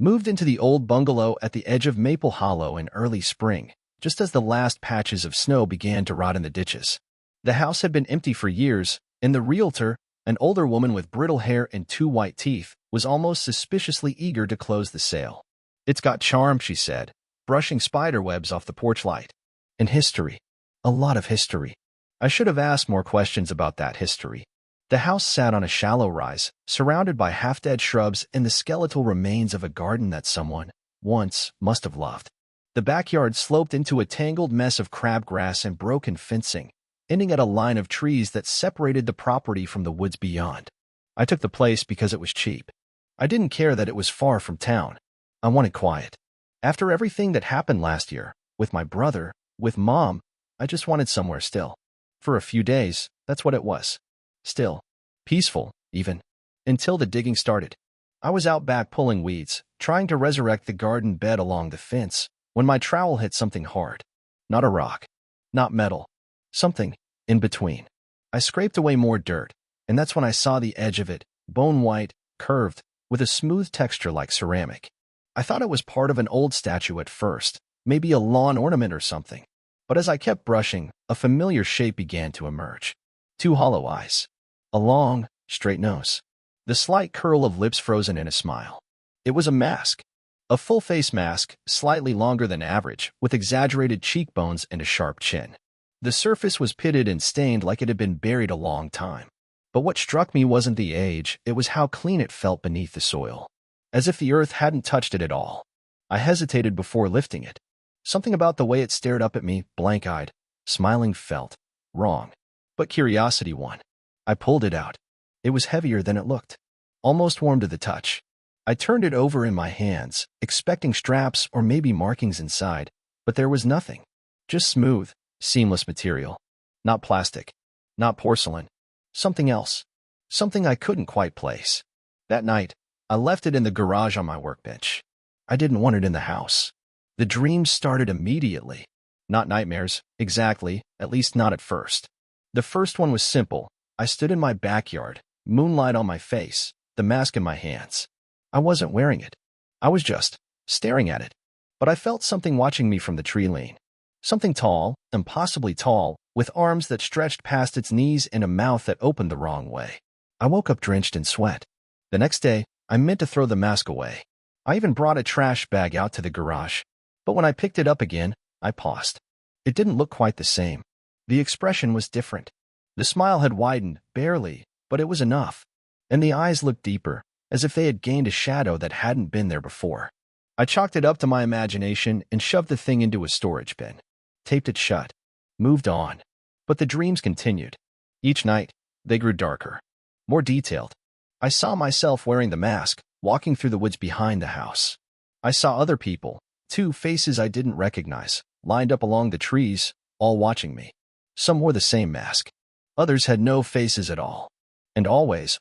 Moved into the old bungalow at the edge of Maple Hollow in early spring, just as the last patches of snow began to rot in the ditches. The house had been empty for years, and the realtor, an older woman with brittle hair and two white teeth, was almost suspiciously eager to close the sale. "It's got charm," she said, brushing spiderwebs off the porch light. "And history. A lot of history." I should have asked more questions about that history. The house sat on a shallow rise, surrounded by half-dead shrubs and the skeletal remains of a garden that someone, once, must have loved. The backyard sloped into a tangled mess of crabgrass and broken fencing, ending at a line of trees that separated the property from the woods beyond. I took the place because it was cheap. I didn't care that it was far from town. I wanted quiet. After everything that happened last year, with my brother, with Mom, I just wanted somewhere still. For a few days, that's what it was. Still. Peaceful, even. Until the digging started. I was out back pulling weeds, trying to resurrect the garden bed along the fence, when my trowel hit something hard. Not a rock. Not metal. Something in between. I scraped away more dirt, and that's when I saw the edge of it, bone-white, curved, with a smooth texture like ceramic. I thought it was part of an old statue at first, maybe a lawn ornament or something. But as I kept brushing, a familiar shape began to emerge. Two hollow eyes. A long, straight nose. The slight curl of lips frozen in a smile. It was a mask. A full-face mask, slightly longer than average, with exaggerated cheekbones and a sharp chin. The surface was pitted and stained like it had been buried a long time. But what struck me wasn't the age, it was how clean it felt beneath the soil. As if the earth hadn't touched it at all. I hesitated before lifting it. Something about the way it stared up at me, blank-eyed, smiling, felt wrong. But curiosity won. I pulled it out. It was heavier than it looked. Almost warm to the touch. I turned it over in my hands, expecting straps or maybe markings inside, but there was nothing. Just smooth, seamless material. Not plastic. Not porcelain. Something else. Something I couldn't quite place. That night, I left it in the garage on my workbench. I didn't want it in the house. The dreams started immediately. Not nightmares, exactly, at least not at first. The first one was simple. I stood in my backyard, moonlight on my face, the mask in my hands. I wasn't wearing it. I was just staring at it. But I felt something watching me from the tree lean. Something tall, impossibly tall, with arms that stretched past its knees and a mouth that opened the wrong way. I woke up drenched in sweat. The next day, I meant to throw the mask away. I even brought a trash bag out to the garage. But when I picked it up again, I paused. It didn't look quite the same. The expression was different. The smile had widened, barely, but it was enough. And the eyes looked deeper, as if they had gained a shadow that hadn't been there before. I chalked it up to my imagination and shoved the thing into a storage bin. Taped it shut. Moved on. But the dreams continued. Each night, they grew darker. More detailed. I saw myself wearing the mask, walking through the woods behind the house. I saw other people, two faces I didn't recognize, lined up along the trees, all watching me. Some wore the same mask. Others had no faces at all. And always,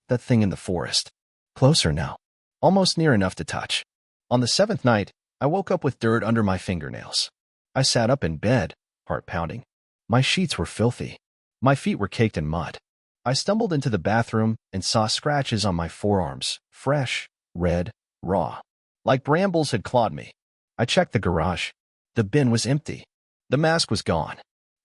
that thing in the forest. Closer now. Almost near enough to touch. On the 7th night, I woke up with dirt under my fingernails. I sat up in bed, heart pounding. My sheets were filthy. My feet were caked in mud. I stumbled into the bathroom and saw scratches on my forearms, fresh, red, raw. Like brambles had clawed me. I checked the garage. The bin was empty. The mask was gone.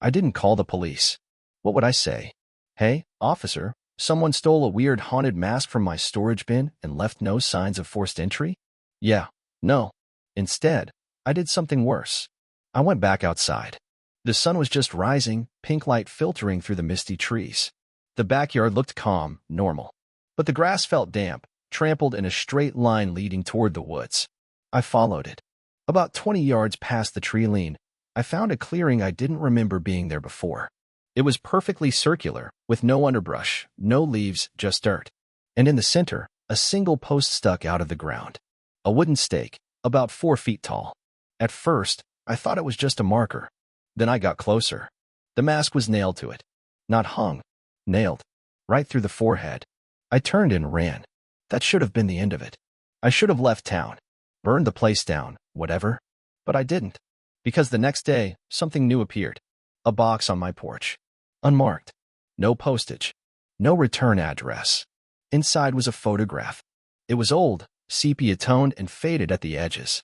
I didn't call the police. What would I say? "Hey, officer, someone stole a weird haunted mask from my storage bin and left no signs of forced entry?" Yeah, no. Instead, I did something worse. I went back outside. The sun was just rising, pink light filtering through the misty trees. The backyard looked calm, normal. But the grass felt damp, trampled in a straight line leading toward the woods. I followed it. About 20 yards past the tree lean, I found a clearing I didn't remember being there before. It was perfectly circular, with no underbrush, no leaves, just dirt. And in the center, a single post stuck out of the ground. A wooden stake, about 4 feet tall. At first, I thought it was just a marker. Then I got closer. The mask was nailed to it. Not hung. Nailed. Right through the forehead. I turned and ran. That should have been the end of it. I should have left town. Burned the place down, whatever. But I didn't. Because the next day, something new appeared. A box on my porch. Unmarked. No postage. No return address. Inside was a photograph. It was old, sepia-toned and faded at the edges.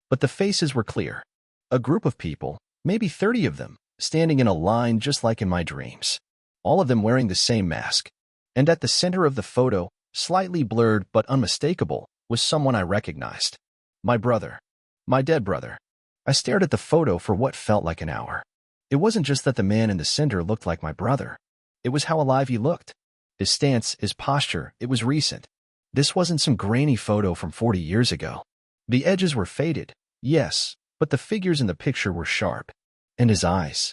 But the faces were clear. A group of people, maybe 30 of them, standing in a line just like in my dreams. All of them wearing the same mask. And at the center of the photo, slightly blurred but unmistakable, was someone I recognized. My brother. My dead brother. I stared at the photo for what felt like an hour. It wasn't just that the man in the center looked like my brother. It was how alive he looked. His stance, his posture, it was recent. This wasn't some grainy photo from 40 years ago. The edges were faded, yes, but the figures in the picture were sharp. And his eyes.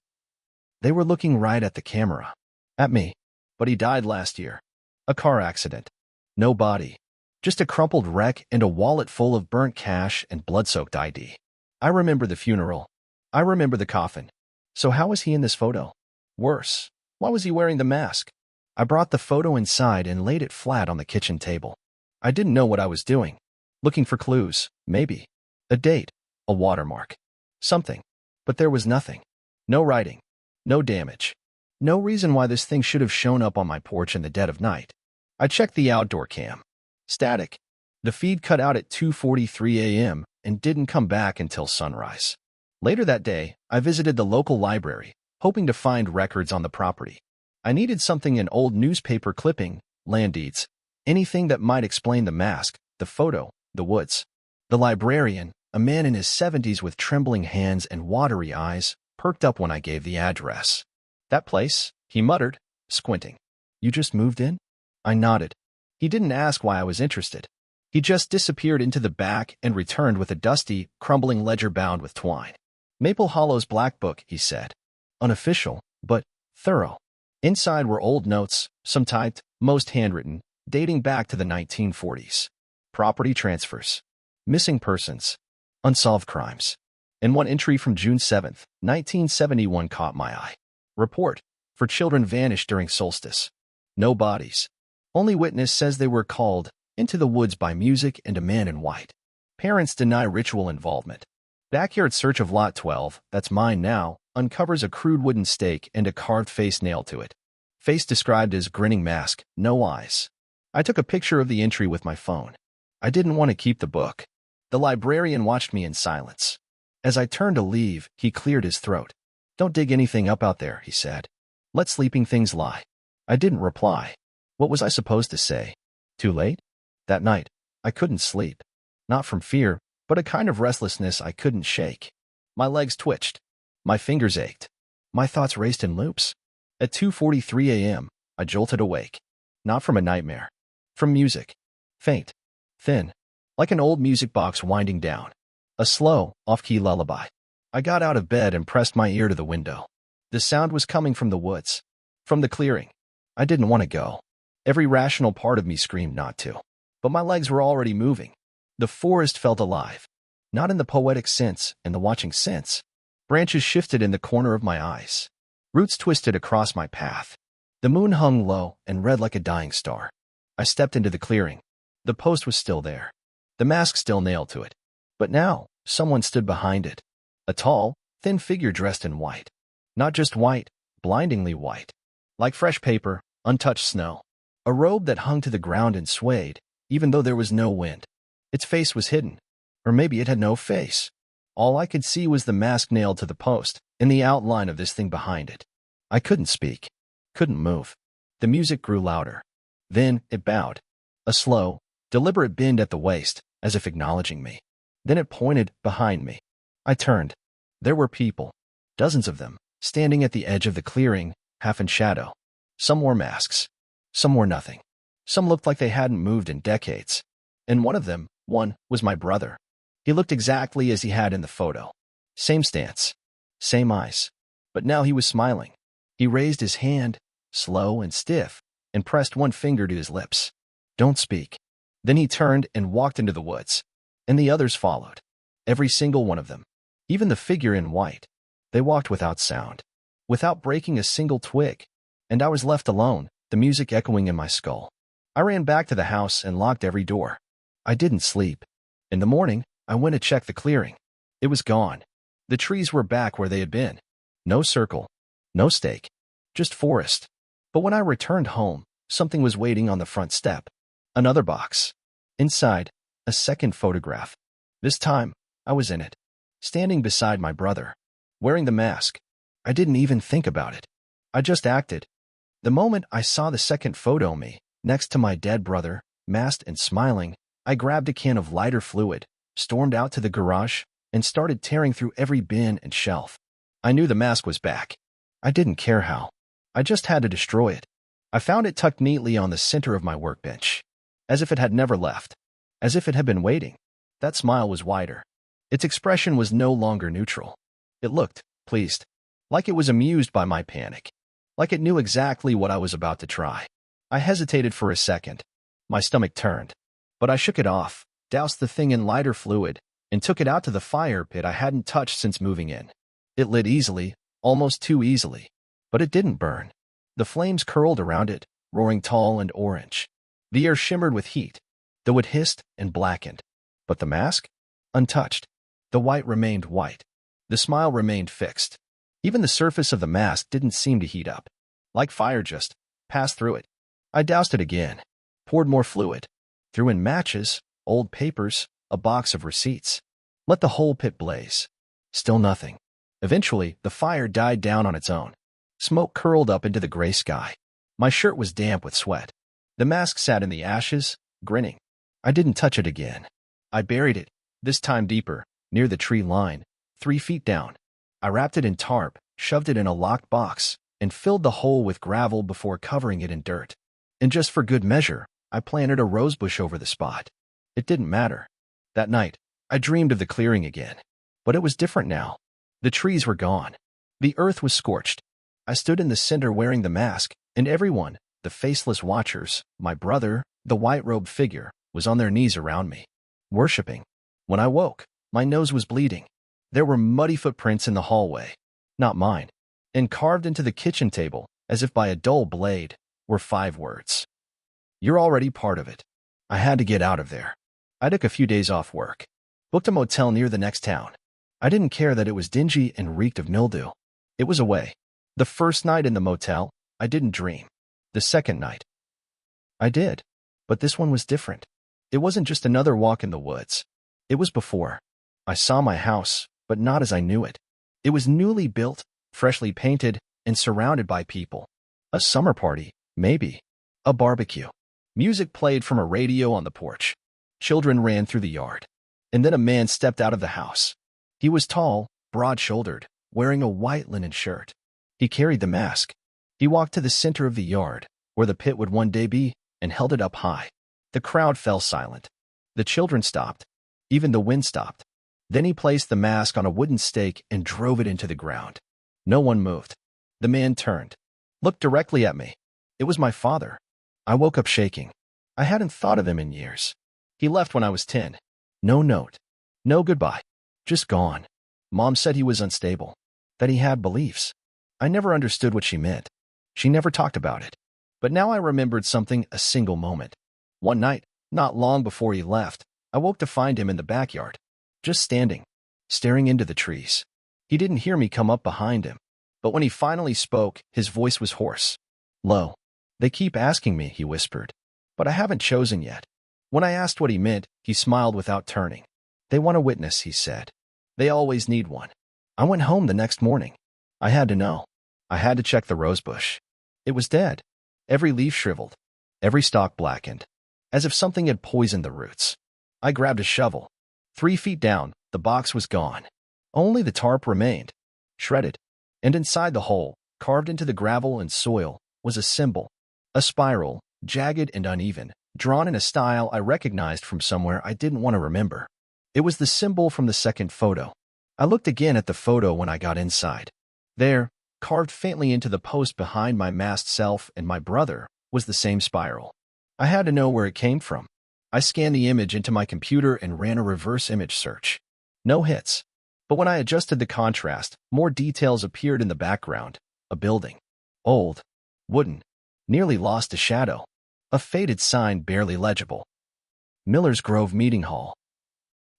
They were looking right at the camera. At me. But he died last year. A car accident. No body. Just a crumpled wreck and a wallet full of burnt cash and blood-soaked ID. I remember the funeral. I remember the coffin. So how was he in this photo? Worse. Why was he wearing the mask? I brought the photo inside and laid it flat on the kitchen table. I didn't know what I was doing. Looking for clues, maybe. A date. A watermark. Something. But there was nothing. No writing. No damage. No reason why this thing should have shown up on my porch in the dead of night. I checked the outdoor cam. Static. The feed cut out at 2:43 a.m. and didn't come back until sunrise. Later that day, I visited the local library, hoping to find records on the property. I needed something: an old newspaper clipping, land deeds, anything that might explain the mask, the photo, the woods. The librarian, a man in his 70s with trembling hands and watery eyes, perked up when I gave the address. That place, he muttered, squinting. You just moved in? I nodded. He didn't ask why I was interested. He just disappeared into the back and returned with a dusty, crumbling ledger bound with twine. Maple Hollow's Black Book, he said. Unofficial, but thorough. Inside were old notes, some typed, most handwritten, dating back to the 1940s. Property transfers. Missing persons. Unsolved crimes. And one entry from June 7, 1971 caught my eye. Report. For children vanished during solstice. No bodies. Only witness says they were called into the woods by music and a man in white. Parents deny ritual involvement. Backyard search of Lot 12, that's mine now, uncovers a crude wooden stake and a carved face nailed to it. Face described as grinning mask, no eyes. I took a picture of the entry with my phone. I didn't want to keep the book. The librarian watched me in silence. As I turned to leave, he cleared his throat. Don't dig anything up out there, he said. Let sleeping things lie. I didn't reply. What was I supposed to say? Too late? That night, I couldn't sleep. Not from fear, but a kind of restlessness I couldn't shake. My legs twitched. My fingers ached. My thoughts raced in loops. At 2:43 a.m., I jolted awake. Not from a nightmare. From music. Faint. Thin. Like an old music box winding down. A slow, off-key lullaby. I got out of bed and pressed my ear to the window. The sound was coming from the woods. From the clearing. I didn't want to go. Every rational part of me screamed not to. But my legs were already moving. The forest felt alive. Not in the poetic sense, in the watching sense. Branches shifted in the corner of my eyes. Roots twisted across my path. The moon hung low and red like a dying star. I stepped into the clearing. The post was still there. The mask still nailed to it. But now, someone stood behind it. A tall, thin figure dressed in white. Not just white, blindingly white. Like fresh paper, untouched snow. A robe that hung to the ground and swayed, even though there was no wind. Its face was hidden. Or maybe it had no face. All I could see was the mask nailed to the post, and the outline of this thing behind it. I couldn't speak. Couldn't move. The music grew louder. Then it bowed. A slow, deliberate bend at the waist, as if acknowledging me. Then it pointed behind me. I turned. There were people. Dozens of them, standing at the edge of the clearing, half in shadow. Some wore masks. Some wore nothing. Some looked like they hadn't moved in decades. And one of them, was my brother. He looked exactly as he had in the photo. Same stance. Same eyes. But now he was smiling. He raised his hand, slow and stiff, and pressed one finger to his lips. Don't speak. Then he turned and walked into the woods. And the others followed. Every single one of them. Even the figure in white. They walked without sound. Without breaking a single twig. And I was left alone, the music echoing in my skull. I ran back to the house and locked every door. I didn't sleep. In the morning, I went to check the clearing. It was gone. The trees were back where they had been. No circle. No stake. Just forest. But when I returned home, something was waiting on the front step. Another box. Inside, A second photograph. This time, I was in it, standing beside my brother, wearing the mask. I didn't even think about it. I just acted. The moment I saw the second photo of me, next to my dead brother, masked and smiling, I grabbed a can of lighter fluid, stormed out to the garage, and started tearing through every bin and shelf. I knew the mask was back. I didn't care how. I just had to destroy it. I found it tucked neatly on the center of my workbench, as if it had never left, as if it had been waiting. That smile was wider. Its expression was no longer neutral. It looked pleased, like it was amused by my panic, like it knew exactly what I was about to try. I hesitated for a second. My stomach turned, but I shook it off, doused the thing in lighter fluid, and took it out to the fire pit I hadn't touched since moving in. It lit easily, almost too easily, but it didn't burn. The flames curled around it, roaring tall and orange. The air shimmered with heat, though it hissed and blackened. But the mask? Untouched. The white remained white. The smile remained fixed. Even the surface of the mask didn't seem to heat up. Like fire just passed through it. I doused it again, poured more fluid, threw in matches, old papers, a box of receipts. Let the whole pit blaze. Still nothing. Eventually, the fire died down on its own. Smoke curled up into the gray sky. My shirt was damp with sweat. The mask sat in the ashes, grinning. I didn't touch it again. I buried it, this time deeper, near the tree line, 3 feet down. I wrapped it in tarp, shoved it in a locked box, and filled the hole with gravel before covering it in dirt. And just for good measure, I planted a rosebush over the spot. It didn't matter. That night, I dreamed of the clearing again. But it was different now. The trees were gone. The earth was scorched. I stood in the center wearing the mask, and everyone, the faceless watchers, my brother, the white-robed figure, was on their knees around me, worshipping. When I woke, my nose was bleeding. There were muddy footprints in the hallway, not mine, and carved into the kitchen table, as if by a dull blade, were 5 words. You're already part of it. I had to get out of there. I took a few days off work, booked a motel near the next town. I didn't care that it was dingy and reeked of mildew. It was away. The first night in the motel, I didn't dream. The second night, I did. But this one was different. It wasn't just another walk in the woods. It was before. I saw my house, but not as I knew it. It was newly built, freshly painted, and surrounded by people. A summer party, maybe. A barbecue. Music played from a radio on the porch. Children ran through the yard. And then a man stepped out of the house. He was tall, broad-shouldered, wearing a white linen shirt. He carried the mask. He walked to the center of the yard, where the pit would one day be, and held it up high. The crowd fell silent. The children stopped. Even the wind stopped. Then he placed the mask on a wooden stake and drove it into the ground. No one moved. The man turned, looked directly at me. It was my father. I woke up shaking. I hadn't thought of him in years. He left when I was 10. No note. No goodbye. Just gone. Mom said he was unstable, that he had beliefs. I never understood what she meant. She never talked about it. But now I remembered something, a single moment. One night, not long before he left, I woke to find him in the backyard, just standing, staring into the trees. He didn't hear me come up behind him, but when he finally spoke, his voice was hoarse. Low. They keep asking me, he whispered, but I haven't chosen yet. When I asked what he meant, he smiled without turning. They want a witness, he said. They always need one. I went home the next morning. I had to know. I had to check the rosebush. It was dead. Every leaf shriveled. Every stalk blackened. As if something had poisoned the roots. I grabbed a shovel. 3 feet down, the box was gone. Only the tarp remained, shredded. And inside the hole, carved into the gravel and soil, was a symbol. A spiral, jagged and uneven, drawn in a style I recognized from somewhere I didn't want to remember. It was the symbol from the second photo. I looked again at the photo when I got inside. There, carved faintly into the post behind my masked self and my brother, was the same spiral. I had to know where it came from. I scanned the image into my computer and ran a reverse image search. No hits. But when I adjusted the contrast, more details appeared in the background. A building. Old. Wooden. Nearly lost to shadow. A faded sign barely legible. Miller's Grove Meeting Hall.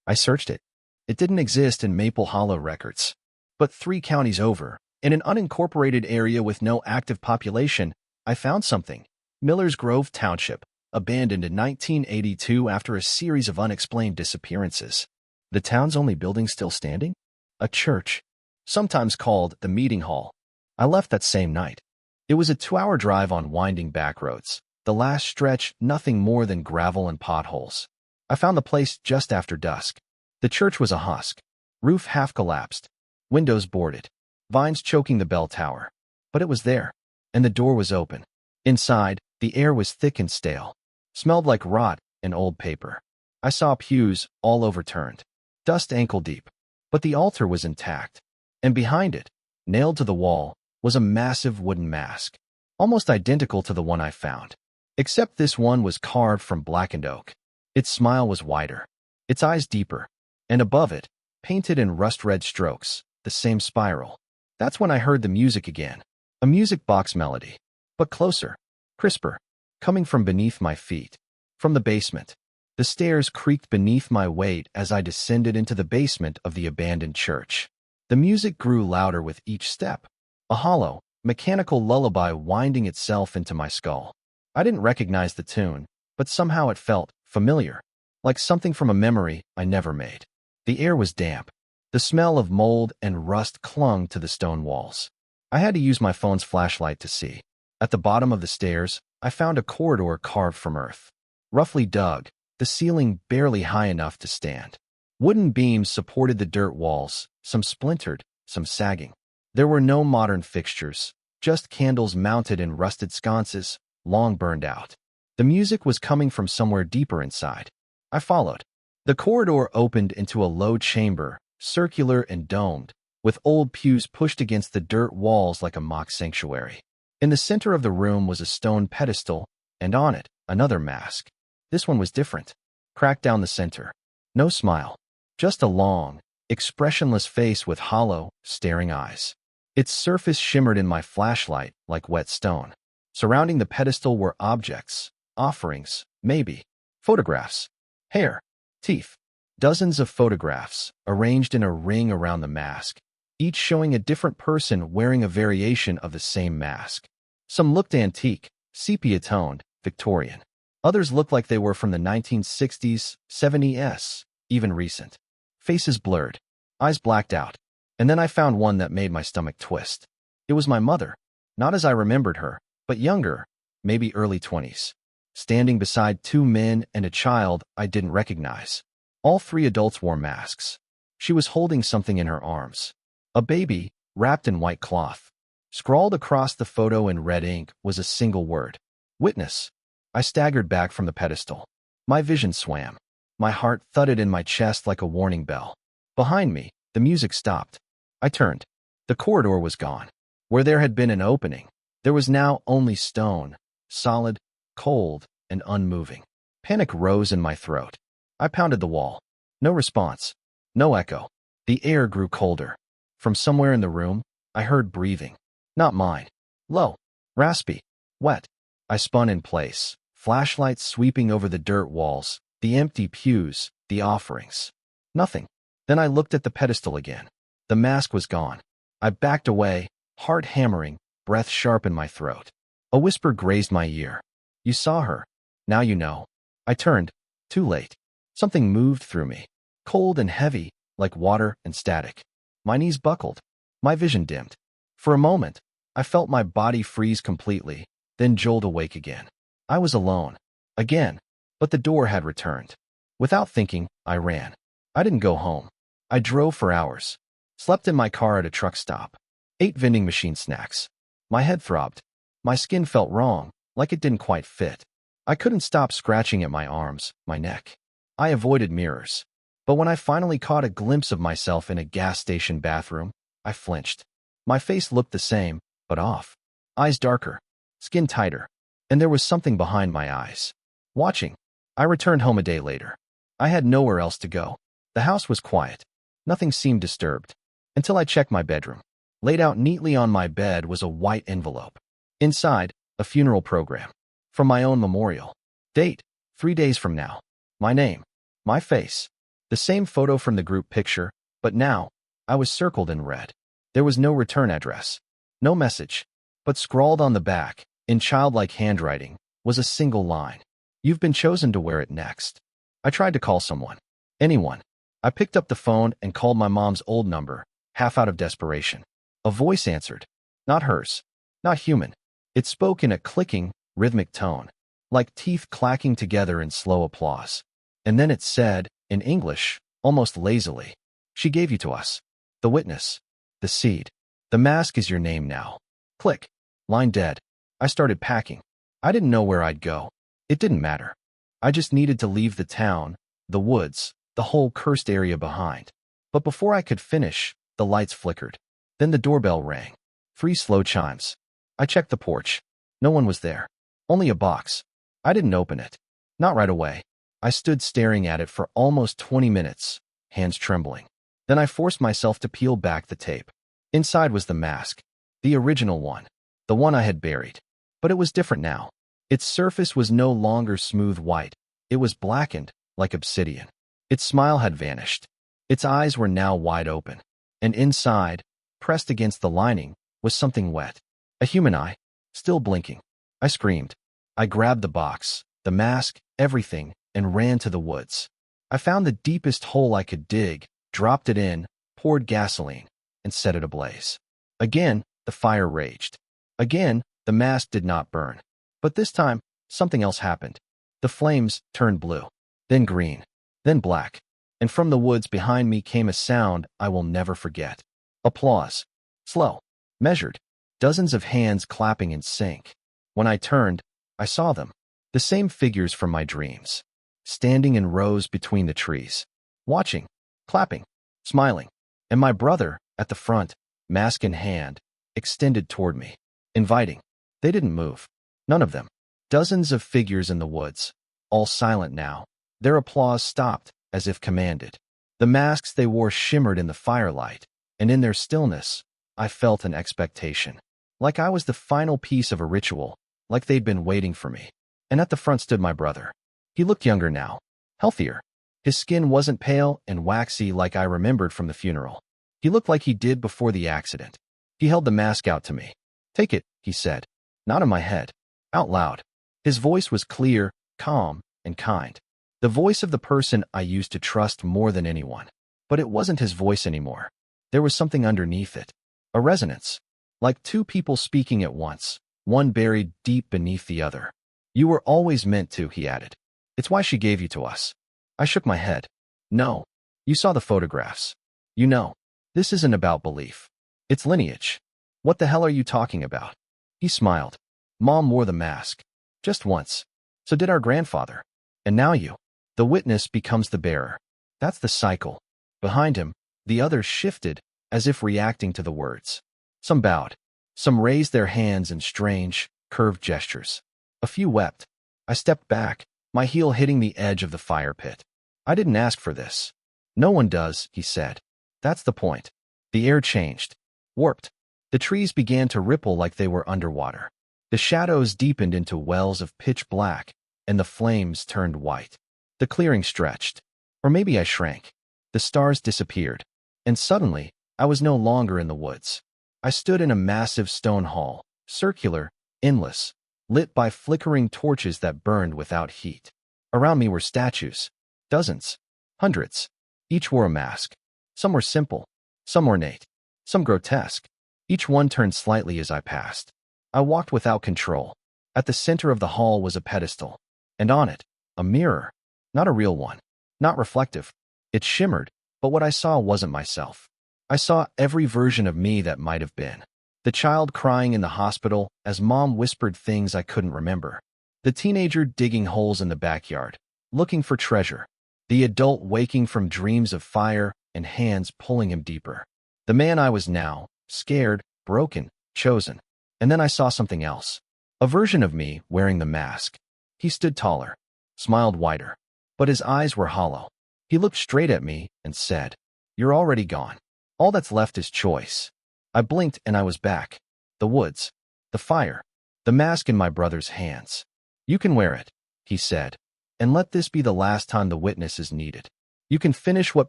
I searched it. It didn't exist in Maple Hollow records. But 3 counties over, in an unincorporated area with no active population, I found something. Miller's Grove Township, abandoned in 1982 after a series of unexplained disappearances. The town's only building still standing? A church, sometimes called the meeting hall. I left that same night. It was a 2-hour drive on winding back roads. The last stretch, nothing more than gravel and potholes. I found the place just after dusk. The church was a husk. Roof half collapsed. Windows boarded. Vines choking the bell tower. But it was there. And the door was open. Inside, the air was thick and stale. Smelled like rot and old paper. I saw pews, all overturned. Dust ankle deep. But the altar was intact. And behind it, nailed to the wall, was a massive wooden mask. Almost identical to the one I found. Except this one was carved from blackened oak. Its smile was wider. Its eyes deeper. And above it, painted in rust-red strokes, the same spiral. That's when I heard the music again. A music box melody. But closer. Crisper. Coming from beneath my feet. From the basement. The stairs creaked beneath my weight as I descended into the basement of the abandoned church. The music grew louder with each step. A hollow, mechanical lullaby winding itself into my skull. I didn't recognize the tune, but somehow it felt familiar. Like something from a memory I never made. The air was damp. The smell of mold and rust clung to the stone walls. I had to use my phone's flashlight to see. At the bottom of the stairs, I found a corridor carved from earth. Roughly dug, the ceiling barely high enough to stand. Wooden beams supported the dirt walls, some splintered, some sagging. There were no modern fixtures, just candles mounted in rusted sconces, long burned out. The music was coming from somewhere deeper inside. I followed. The corridor opened into a low chamber, circular and domed, with old pews pushed against the dirt walls like a mock sanctuary. In the center of the room was a stone pedestal, and on it, another mask. This one was different. Cracked down the center. No smile. Just a long, expressionless face with hollow, staring eyes. Its surface shimmered in my flashlight like wet stone. Surrounding the pedestal were objects, offerings, maybe. Photographs. Hair. Teeth. Dozens of photographs, arranged in a ring around the mask, each showing a different person wearing a variation of the same mask. Some looked antique, sepia-toned, Victorian. Others looked like they were from the 1960s, 70s, even recent. Faces blurred, eyes blacked out. And then I found one that made my stomach twist. It was my mother, not as I remembered her, but younger, maybe early 20s, standing beside 2 men and a child I didn't recognize. All 3 adults wore masks. She was holding something in her arms. A baby, wrapped in white cloth. Scrawled across the photo in red ink was a single word. Witness. I staggered back from the pedestal. My vision swam. My heart thudded in my chest like a warning bell. Behind me, the music stopped. I turned. The corridor was gone. Where there had been an opening, there was now only stone, solid, cold, and unmoving. Panic rose in my throat. I pounded the wall. No response. No echo. The air grew colder. From somewhere in the room, I heard breathing. Not mine. Low. Raspy. Wet. I spun in place, flashlights sweeping over the dirt walls, the empty pews, the offerings. Nothing. Then I looked at the pedestal again. The mask was gone. I backed away, heart hammering, breath sharp in my throat. A whisper grazed my ear. You saw her. Now you know. I turned. Too late. Something moved through me. Cold and heavy, like water and static. My knees buckled. My vision dimmed. For a moment, I felt my body freeze completely, then jolt awake again. I was alone. Again. But the door had returned. Without thinking, I ran. I didn't go home. I drove for hours. Slept in my car at a truck stop. Ate vending machine snacks. My head throbbed. My skin felt wrong, like it didn't quite fit. I couldn't stop scratching at my arms, my neck. I avoided mirrors. But when I finally caught a glimpse of myself in a gas station bathroom, I flinched. My face looked the same, but off. Eyes darker. Skin tighter. And there was something behind my eyes. Watching. I returned home a day later. I had nowhere else to go. The house was quiet. Nothing seemed disturbed. Until I checked my bedroom. Laid out neatly on my bed was a white envelope. Inside, a funeral program. From my own memorial. Date, 3 days from now. My name. My face. The same photo from the group picture, but now, I was circled in red. There was no return address. No message. But scrawled on the back, in childlike handwriting, was a single line. You've been chosen to wear it next. I tried to call someone. Anyone. I picked up the phone and called my mom's old number, half out of desperation. A voice answered. Not hers. Not human. It spoke in a clicking, rhythmic tone, like teeth clacking together in slow applause. And then it said, in English, almost lazily, she gave you to us. The witness. The seed. The mask is your name now. Click. Line dead. I started packing. I didn't know where I'd go. It didn't matter. I just needed to leave the town, the woods, the whole cursed area behind. But before I could finish, the lights flickered. Then the doorbell rang. 3 slow chimes. I checked the porch. No one was there. Only a box. I didn't open it. Not right away. I stood staring at it for almost 20 minutes, hands trembling. Then I forced myself to peel back the tape. Inside was the mask. The original one. The one I had buried. But it was different now. Its surface was no longer smooth white. It was blackened, like obsidian. Its smile had vanished. Its eyes were now wide open. And inside, pressed against the lining, was something wet. A human eye, still blinking. I screamed. I grabbed the box, the mask, everything, and ran to the woods. I found the deepest hole I could dig, dropped it in, poured gasoline, and set it ablaze. Again, the fire raged. Again, the mask did not burn. But this time, something else happened. The flames turned blue, then green, then black, and from the woods behind me came a sound I will never forget. Applause. Slow. Measured. Dozens of hands clapping in sync. When I turned, I saw them. The same figures from my dreams. Standing in rows between the trees. Watching. Clapping. Smiling. And my brother, at the front, mask in hand, extended toward me. Inviting. They didn't move. None of them. Dozens of figures in the woods. All silent now. Their applause stopped, as if commanded. The masks they wore shimmered in the firelight, and in their stillness, I felt an expectation. Like I was the final piece of a ritual, like they'd been waiting for me. And at the front stood my brother. He looked younger now, healthier. His skin wasn't pale and waxy like I remembered from the funeral. He looked like he did before the accident. He held the mask out to me. Take it, he said. Not in my head. Out loud. His voice was clear, calm, and kind. The voice of the person I used to trust more than anyone. But it wasn't his voice anymore. There was something underneath it. A resonance. Like 2 people speaking at once, one buried deep beneath the other. You were always meant to, he added. It's why she gave you to us. I shook my head. No. You saw the photographs. You know. This isn't about belief. It's lineage. What the hell are you talking about? He smiled. Mom wore the mask. Just once. So did our grandfather. And now you. The witness becomes the bearer. That's the cycle. Behind him, the others shifted, as if reacting to the words. Some bowed. Some raised their hands in strange, curved gestures. A few wept. I stepped back, my heel hitting the edge of the fire pit. I didn't ask for this. No one does, he said. That's the point. The air changed. Warped. The trees began to ripple like they were underwater. The shadows deepened into wells of pitch black, and the flames turned white. The clearing stretched. Or maybe I shrank. The stars disappeared. And suddenly, I was no longer in the woods. I stood in a massive stone hall, circular, endless, lit by flickering torches that burned without heat. Around me were statues. Dozens. Hundreds. Each wore a mask. Some were simple. Some ornate. Some grotesque. Each one turned slightly as I passed. I walked without control. At the center of the hall was a pedestal. And on it, a mirror. Not a real one. Not reflective. It shimmered, but what I saw wasn't myself. I saw every version of me that might have been. The child crying in the hospital as mom whispered things I couldn't remember. The teenager digging holes in the backyard, looking for treasure. The adult waking from dreams of fire and hands pulling him deeper. The man I was now, scared, broken, chosen. And then I saw something else. A version of me wearing the mask. He stood taller, smiled wider, but his eyes were hollow. He looked straight at me and said, "You're already gone. All that's left is choice." I blinked and I was back. The woods. The fire. The mask in my brother's hands. "You can wear it," he said, "and let this be the last time the witness is needed. You can finish what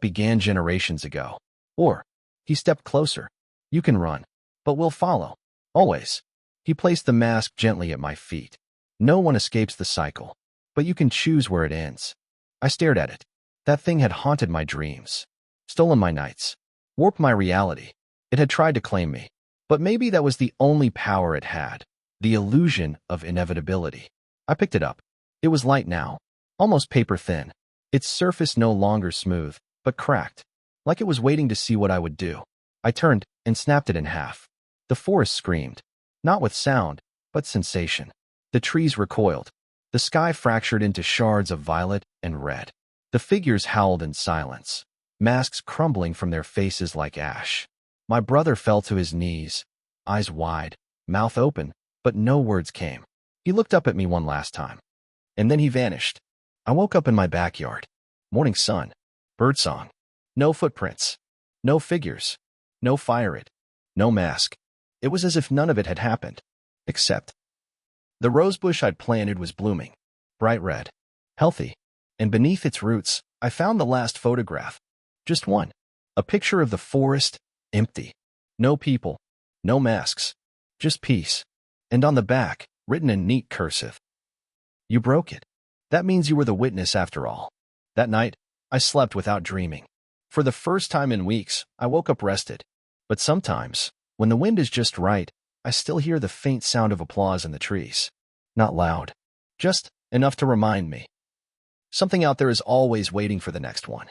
began generations ago. Or," he stepped closer, "you can run. But we'll follow. Always." He placed the mask gently at my feet. No one escapes the cycle. but you can choose where it ends. I stared at it. That thing had haunted my dreams, stolen my nights, warped my reality. It had tried to claim me, but maybe that was the only power it had, the illusion of inevitability. I picked it up. It was light now, almost paper thin. Its surface no longer smooth, but cracked, like it was waiting to see what I would do. I turned and snapped it in half. The forest screamed, not with sound, but sensation. The trees recoiled. The sky fractured into shards of violet and red. The figures howled in silence, masks crumbling from their faces like ash. My brother fell to his knees, eyes wide, mouth open, but no words came. He looked up at me one last time, and then he vanished. I woke up in my backyard. Morning sun, birdsong, no footprints, no figures, no fire, no mask. It was as if none of it had happened, except the rosebush I'd planted was blooming, bright red, healthy, and beneath its roots, I found the last photograph. Just one. A picture of the forest, empty. No people, no masks, just peace. And on the back, written in neat cursive, "You broke it. That means you were the witness after all." That night, I slept without dreaming. For the first time in weeks, I woke up rested. But sometimes, when the wind is just right, I still hear the faint sound of applause in the trees. Not loud, just enough to remind me. Something out there is always waiting for the next one.